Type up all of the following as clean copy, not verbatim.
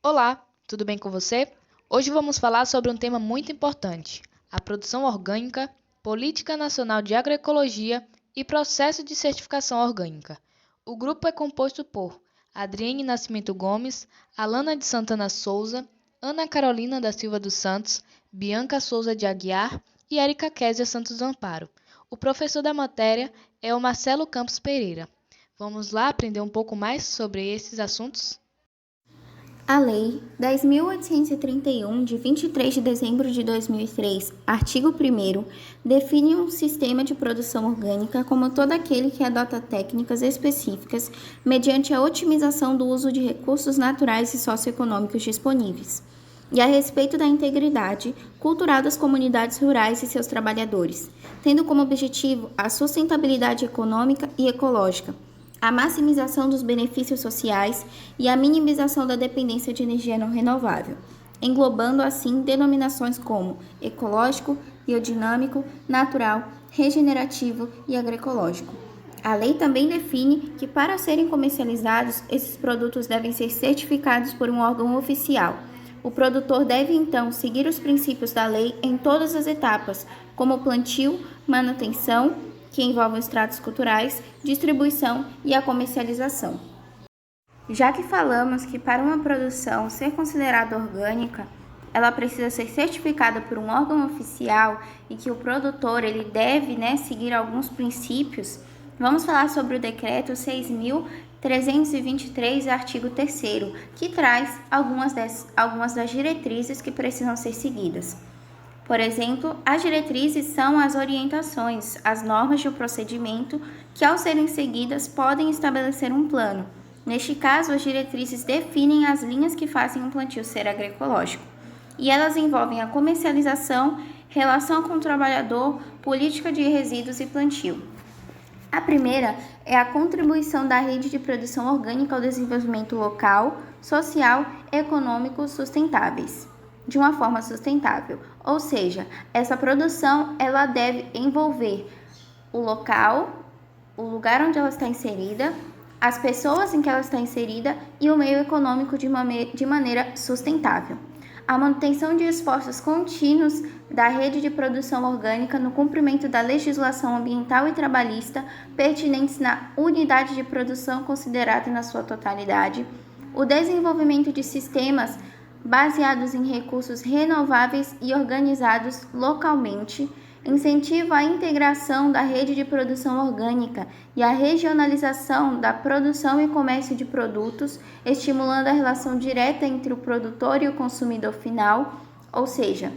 Olá, tudo bem com você? Hoje vamos falar sobre um tema muito importante: a produção orgânica, Política Nacional de Agroecologia e processo de certificação orgânica. O grupo é composto por Adriane Nascimento Gomes, Alana de Santana Souza, Ana Carolina da Silva dos Santos, Bianca Souza de Aguiar e Érica Kézia Santos Amparo. O professor da matéria é o Marcelo Campos Pereira. Vamos lá aprender um pouco mais sobre esses assuntos? A Lei 10.831, de 23 de dezembro de 2003, artigo 1º, define um sistema de produção orgânica como todo aquele que adota técnicas específicas mediante a otimização do uso de recursos naturais e socioeconômicos disponíveis, e a respeito da integridade cultural das comunidades rurais e seus trabalhadores, tendo como objetivo a sustentabilidade econômica e ecológica, a maximização dos benefícios sociais e a minimização da dependência de energia não renovável, englobando assim denominações como ecológico, biodinâmico, natural, regenerativo e agroecológico. A lei também define que, para serem comercializados, esses produtos devem ser certificados por um órgão oficial. O produtor deve, então, seguir os princípios da lei em todas as etapas, como plantio, manutenção, que envolvem os tratos culturais, distribuição e a comercialização. Já que falamos que para uma produção ser considerada orgânica, ela precisa ser certificada por um órgão oficial e que o produtor ele deve seguir alguns princípios, vamos falar sobre o Decreto 6.323, artigo 3º, que traz algumas das diretrizes que precisam ser seguidas. Por exemplo, as diretrizes são as orientações, as normas de procedimento que, ao serem seguidas, podem estabelecer um plano. Neste caso, as diretrizes definem as linhas que fazem um plantio ser agroecológico. E elas envolvem a comercialização, relação com o trabalhador, política de resíduos e plantio. A primeira é a contribuição da rede de produção orgânica ao desenvolvimento local, social e econômico sustentáveis, de uma forma sustentável, ou seja, essa produção ela deve envolver o local, o lugar onde ela está inserida, as pessoas em que ela está inserida e o meio econômico de maneira sustentável. A manutenção de esforços contínuos da rede de produção orgânica no cumprimento da legislação ambiental e trabalhista pertinentes na unidade de produção considerada na sua totalidade, o desenvolvimento de sistemas baseados em recursos renováveis e organizados localmente, incentivo à integração da rede de produção orgânica e à regionalização da produção e comércio de produtos, estimulando a relação direta entre o produtor e o consumidor final, ou seja,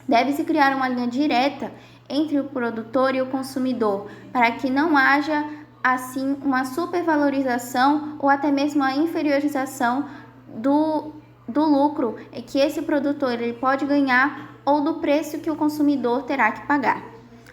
deve-se criar uma linha direta entre o produtor e o consumidor, para que não haja, assim, uma supervalorização ou até mesmo a inferiorização do lucro que esse produtor ele pode ganhar ou do preço que o consumidor terá que pagar.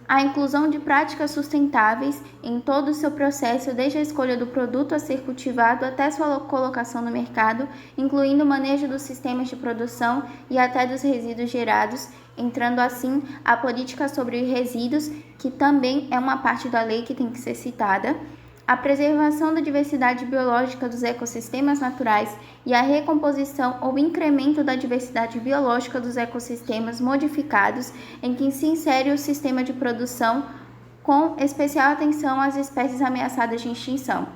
A inclusão de práticas sustentáveis em todo o seu processo, desde a escolha do produto a ser cultivado até sua colocação no mercado, incluindo o manejo dos sistemas de produção e até dos resíduos gerados, entrando assim a política sobre resíduos, que também é uma parte da lei que tem que ser citada, a preservação da diversidade biológica dos ecossistemas naturais e a recomposição ou incremento da diversidade biológica dos ecossistemas modificados em que se insere o sistema de produção, com especial atenção às espécies ameaçadas de extinção.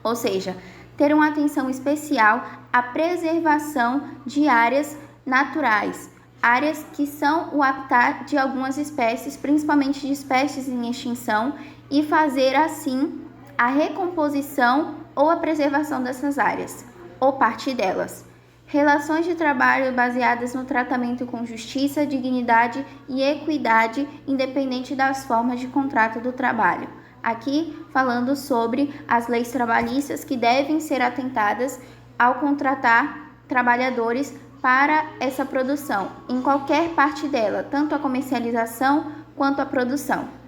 Ou seja, ter uma atenção especial à preservação de áreas naturais, áreas que são o habitat de algumas espécies, principalmente de espécies em extinção, e fazer assim a recomposição ou a preservação dessas áreas, ou parte delas. Relações de trabalho baseadas no tratamento com justiça, dignidade e equidade, independente das formas de contrato do trabalho. Aqui falando sobre as leis trabalhistas que devem ser atentadas ao contratar trabalhadores para essa produção, em qualquer parte dela, tanto a comercialização quanto a produção.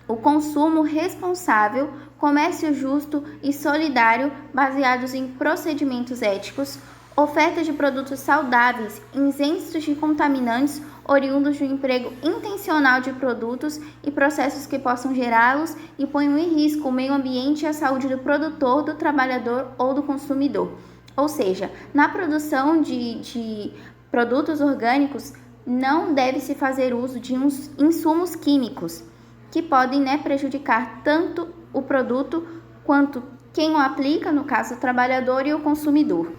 O consumo responsável, comércio justo e solidário baseados em procedimentos éticos, oferta de produtos saudáveis, isentos de contaminantes, oriundos do emprego intencional de produtos e processos que possam gerá-los e ponham em risco o meio ambiente e a saúde do produtor, do trabalhador ou do consumidor. Ou seja, na produção de produtos orgânicos, não deve se fazer uso de insumos químicos que podem, prejudicar tanto o produto quanto quem o aplica, no caso o trabalhador e o consumidor.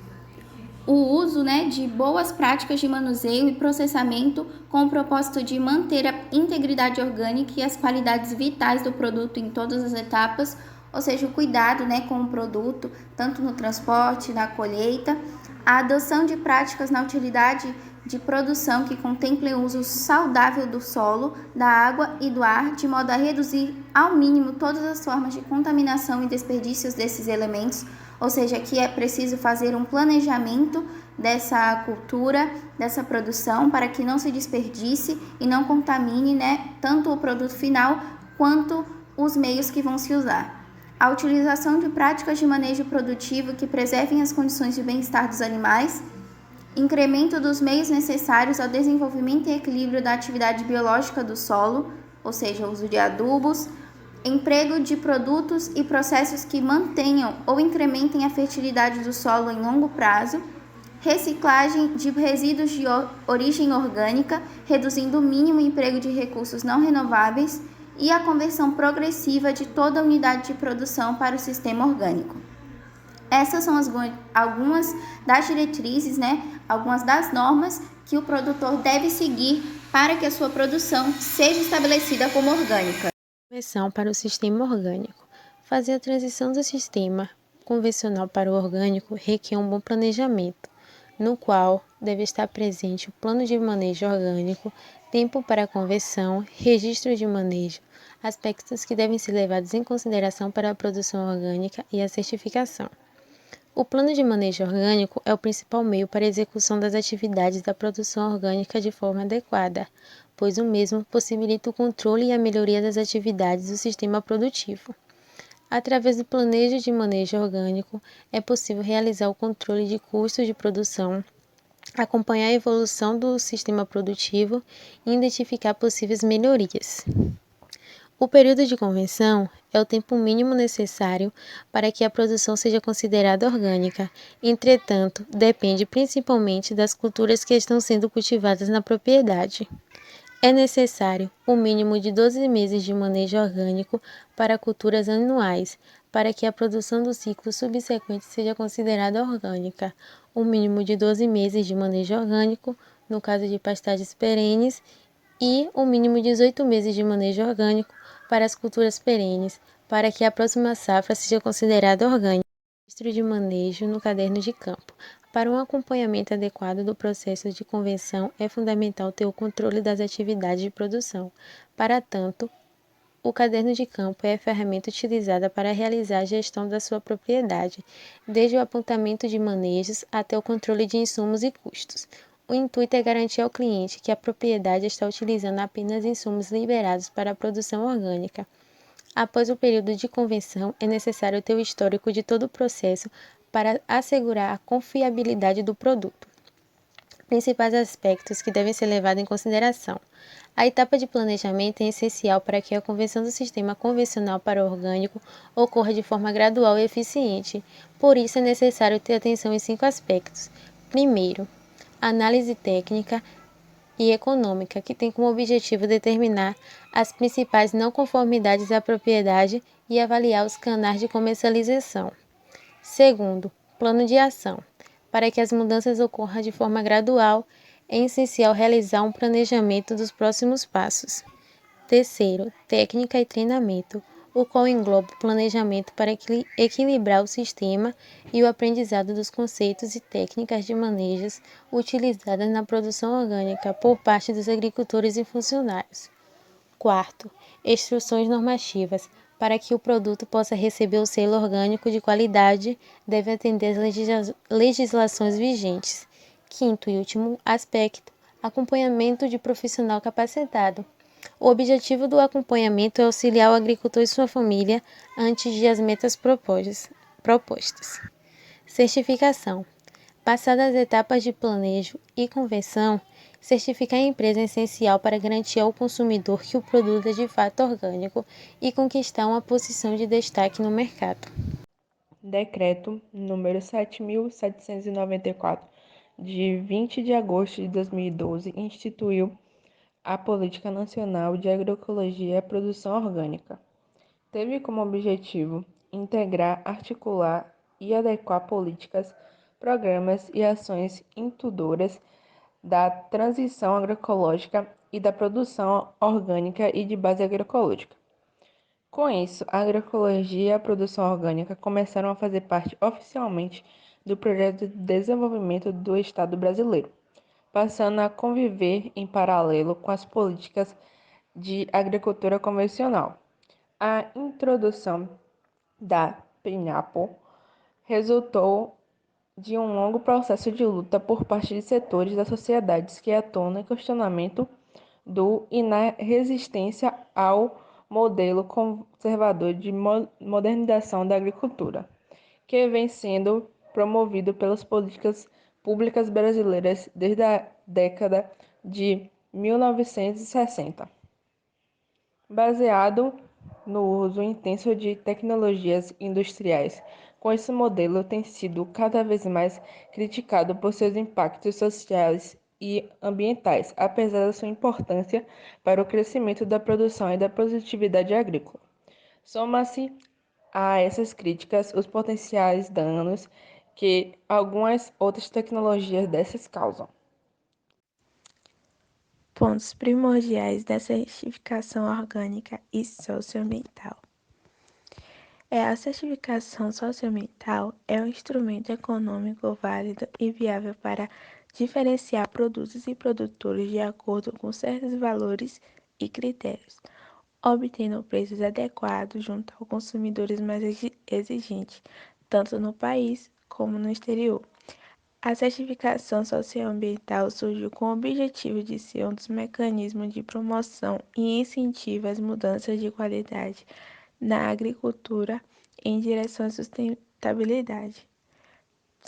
O uso, de boas práticas de manuseio e processamento com o propósito de manter a integridade orgânica e as qualidades vitais do produto em todas as etapas, ou seja, o cuidado, com o produto, tanto no transporte, na colheita, a adoção de práticas na utilidade de produção que contemplem o uso saudável do solo, da água e do ar, de modo a reduzir ao mínimo todas as formas de contaminação e desperdícios desses elementos, ou seja, que é preciso fazer um planejamento dessa cultura, dessa produção, para que não se desperdice e não contamine, tanto o produto final quanto os meios que vão se usar. A utilização de práticas de manejo produtivo que preservem as condições de bem-estar dos animais, incremento dos meios necessários ao desenvolvimento e equilíbrio da atividade biológica do solo, ou seja, o uso de adubos, emprego de produtos e processos que mantenham ou incrementem a fertilidade do solo em longo prazo, reciclagem de resíduos de origem orgânica, reduzindo o mínimo emprego de recursos não renováveis, e a conversão progressiva de toda a unidade de produção para o sistema orgânico. Essas são algumas das diretrizes, algumas das normas que o produtor deve seguir para que a sua produção seja estabelecida como orgânica. Conversão para o sistema orgânico. Fazer a transição do sistema convencional para o orgânico requer um bom planejamento, no qual deve estar presente o plano de manejo orgânico, tempo para a conversão, registro de manejo, aspectos que devem ser levados em consideração para a produção orgânica e a certificação. O plano de manejo orgânico é o principal meio para a execução das atividades da produção orgânica de forma adequada, pois o mesmo possibilita o controle e a melhoria das atividades do sistema produtivo. Através do planejo de manejo orgânico, é possível realizar o controle de custos de produção, acompanhar a evolução do sistema produtivo e identificar possíveis melhorias. O período de convenção é o tempo mínimo necessário para que a produção seja considerada orgânica. Entretanto, depende principalmente das culturas que estão sendo cultivadas na propriedade. É necessário o mínimo de 12 meses de manejo orgânico para culturas anuais, para que a produção do ciclo subsequente seja considerada orgânica. O mínimo de 12 meses de manejo orgânico, no caso de pastagens perenes, e o mínimo de 18 meses de manejo orgânico para as culturas perenes, para que a próxima safra seja considerada orgânica. Registro de manejo no caderno de campo. Para um acompanhamento adequado do processo de convenção, é fundamental ter o controle das atividades de produção. Para tanto, o caderno de campo é a ferramenta utilizada para realizar a gestão da sua propriedade, desde o apontamento de manejos até o controle de insumos e custos. O intuito é garantir ao cliente que a propriedade está utilizando apenas insumos liberados para a produção orgânica. Após o período de convenção, é necessário ter o histórico de todo o processo para assegurar a confiabilidade do produto. Principais aspectos que devem ser levados em consideração. A etapa de planejamento é essencial para que a conversão do sistema convencional para o orgânico ocorra de forma gradual e eficiente. Por isso, é necessário ter atenção em 5 aspectos. Primeiro, análise técnica e econômica, que tem como objetivo determinar as principais não conformidades à propriedade e avaliar os canais de comercialização. Segundo, plano de ação. Para que as mudanças ocorram de forma gradual, é essencial realizar um planejamento dos próximos passos. Terceiro, técnica e treinamento, o qual engloba o planejamento para equilibrar o sistema e o aprendizado dos conceitos e técnicas de manejos utilizadas na produção orgânica por parte dos agricultores e funcionários. Quarto, instruções normativas. Para que o produto possa receber o selo orgânico de qualidade, deve atender às legislações vigentes. Quinto e último aspecto, acompanhamento de profissional capacitado. O objetivo do acompanhamento é auxiliar o agricultor e sua família a atingir as metas propostas. Certificação. Passadas as etapas de planejo e conversão, certificar a empresa é essencial para garantir ao consumidor que o produto é de fato orgânico e conquistar uma posição de destaque no mercado. Decreto número 7.794, de 20 de agosto de 2012, instituiu a Política Nacional de Agroecologia e Produção Orgânica. Teve como objetivo integrar, articular e adequar políticas, programas e ações indutoras da transição agroecológica e da produção orgânica e de base agroecológica. Com isso, a agroecologia e a produção orgânica começaram a fazer parte oficialmente do projeto de desenvolvimento do Estado brasileiro, passando a conviver em paralelo com as políticas de agricultura convencional. A introdução da PNAPO resultou de um longo processo de luta por parte de setores da sociedade que atuam no questionamento e na resistência ao modelo conservador de modernização da agricultura, que vem sendo promovido pelas políticas públicas brasileiras desde a década de 1960. Baseado no uso intenso de tecnologias industriais, com esse modelo tem sido cada vez mais criticado por seus impactos sociais e ambientais, apesar da sua importância para o crescimento da produção e da produtividade agrícola. Soma-se a essas críticas os potenciais danos que algumas outras tecnologias dessas causam. Pontos primordiais da certificação orgânica e socioambiental. A certificação socioambiental é um instrumento econômico válido e viável para diferenciar produtos e produtores de acordo com certos valores e critérios, obtendo preços adequados junto aos consumidores mais exigentes, tanto no país como no exterior. A certificação socioambiental surgiu com o objetivo de ser um dos mecanismos de promoção e incentivo às mudanças de qualidade na agricultura em direção à sustentabilidade.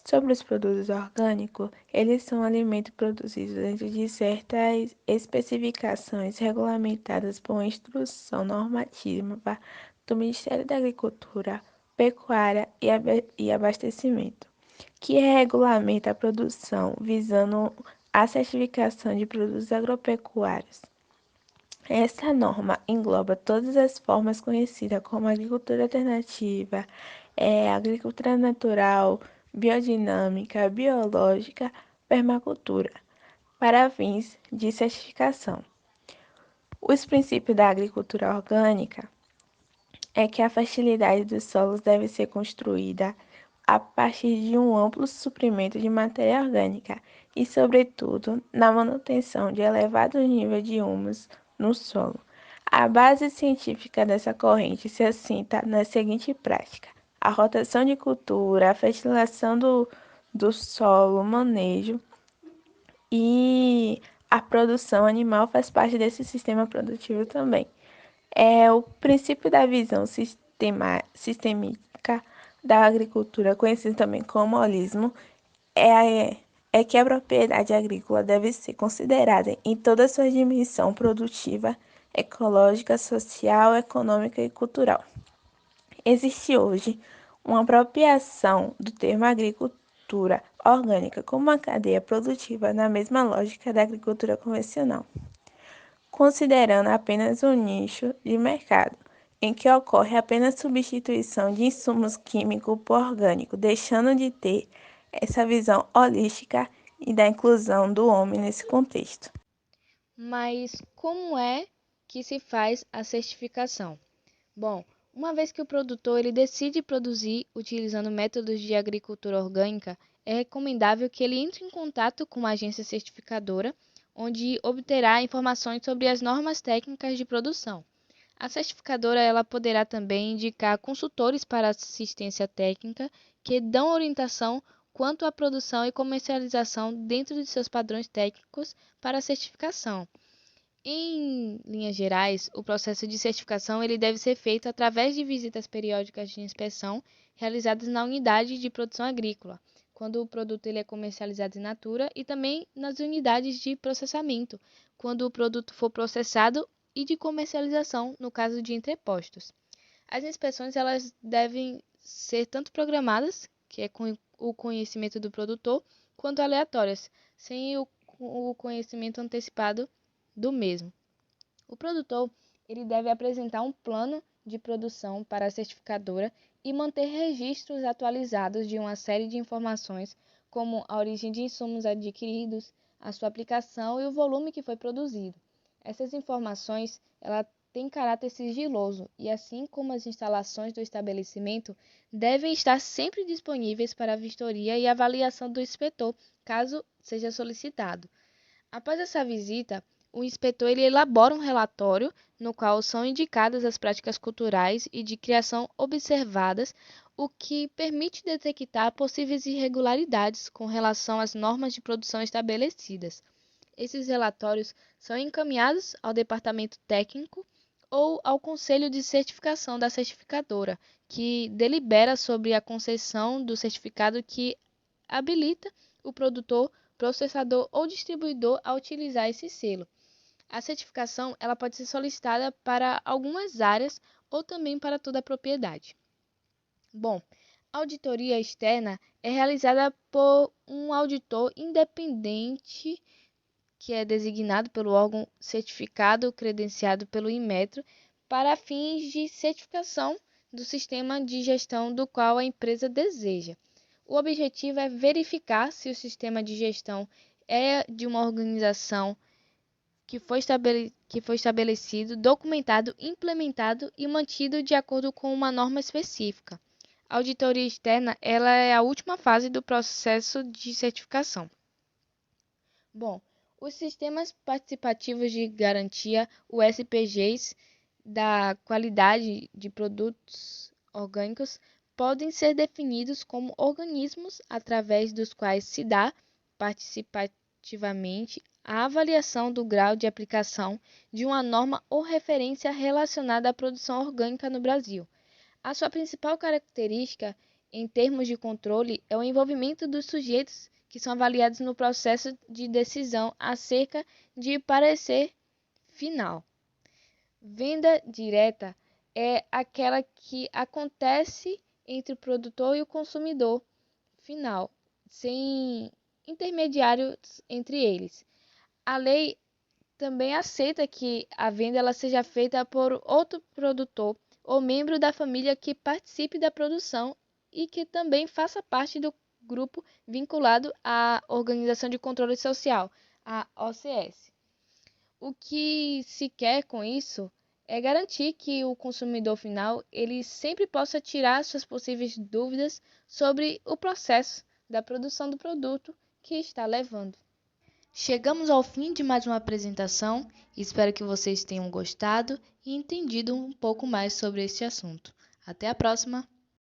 Sobre os produtos orgânicos, eles são alimentos produzidos dentro de certas especificações regulamentadas por uma instrução normativa do Ministério da Agricultura, Pecuária e Abastecimento, que regulamenta a produção visando a certificação de produtos agropecuários. Essa norma engloba todas as formas conhecidas como agricultura alternativa, agricultura natural, biodinâmica, biológica, permacultura, para fins de certificação. Os princípios da agricultura orgânica é que a fertilidade dos solos deve ser construída a partir de um amplo suprimento de matéria orgânica e, sobretudo, na manutenção de elevado nível de humus no solo. A base científica dessa corrente se assenta na seguinte prática: a rotação de cultura, a fertilização do solo, o manejo e a produção animal faz parte desse sistema produtivo também. O princípio da visão sistêmica da agricultura, conhecido também como holismo, é que a propriedade agrícola deve ser considerada em toda a sua dimensão produtiva, ecológica, social, econômica e cultural. Existe hoje uma apropriação do termo agricultura orgânica como uma cadeia produtiva na mesma lógica da agricultura convencional, considerando apenas um nicho de mercado, em que ocorre apenas substituição de insumos químicos por orgânico, deixando de ter essa visão holística e da inclusão do homem nesse contexto. Mas como é que se faz a certificação? Bom, uma vez que o produtor ele decide produzir utilizando métodos de agricultura orgânica, é recomendável que ele entre em contato com uma agência certificadora, onde obterá informações sobre as normas técnicas de produção. A certificadora ela poderá também indicar consultores para assistência técnica que dão orientação quanto à produção e comercialização dentro de seus padrões técnicos para a certificação. Em linhas gerais, o processo de certificação ele deve ser feito através de visitas periódicas de inspeção realizadas na unidade de produção agrícola, quando o produto ele é comercializado in natura, e também nas unidades de processamento, quando o produto for processado, e de comercialização, no caso de entrepostos. As inspeções elas devem ser tanto programadas, que é com o conhecimento do produtor, quanto aleatórias, sem o conhecimento antecipado do mesmo. O produtor ele deve apresentar um plano de produção para a certificadora e manter registros atualizados de uma série de informações, como a origem de insumos adquiridos, a sua aplicação e o volume que foi produzido. Essas informações ela têm caráter sigiloso e, assim como as instalações do estabelecimento, devem estar sempre disponíveis para a vistoria e avaliação do inspetor, caso seja solicitado. Após essa visita, o inspetor ele elabora um relatório no qual são indicadas as práticas culturais e de criação observadas, o que permite detectar possíveis irregularidades com relação às normas de produção estabelecidas. Esses relatórios são encaminhados ao departamento técnico ou ao conselho de certificação da certificadora, que delibera sobre a concessão do certificado que habilita o produtor, processador ou distribuidor a utilizar esse selo. A certificação ela pode ser solicitada para algumas áreas ou também para toda a propriedade. Bom, a auditoria externa é realizada por um auditor independente que é designado pelo órgão certificado credenciado pelo Inmetro para fins de certificação do sistema de gestão do qual a empresa deseja. O objetivo é verificar se o sistema de gestão é de uma organização que foi estabelecido, documentado, implementado e mantido de acordo com uma norma específica. A auditoria externa ela é a última fase do processo de certificação. Bom, os sistemas participativos de garantia, os SPGs, da qualidade de produtos orgânicos, podem ser definidos como organismos através dos quais se dá participativamente a avaliação do grau de aplicação de uma norma ou referência relacionada à produção orgânica no Brasil. A sua principal característica, em termos de controle, é o envolvimento dos sujeitos que são avaliados no processo de decisão acerca de parecer final. Venda direta é aquela que acontece entre o produtor e o consumidor final, sem intermediários entre eles. A lei também aceita que a venda ela seja feita por outro produtor ou membro da família que participe da produção e que também faça parte do grupo vinculado à Organização de Controle Social, a OCS. O que se quer com isso é garantir que o consumidor final ele sempre possa tirar suas possíveis dúvidas sobre o processo da produção do produto que está levando. Chegamos ao fim de mais uma apresentação. Espero que vocês tenham gostado e entendido um pouco mais sobre este assunto. Até a próxima!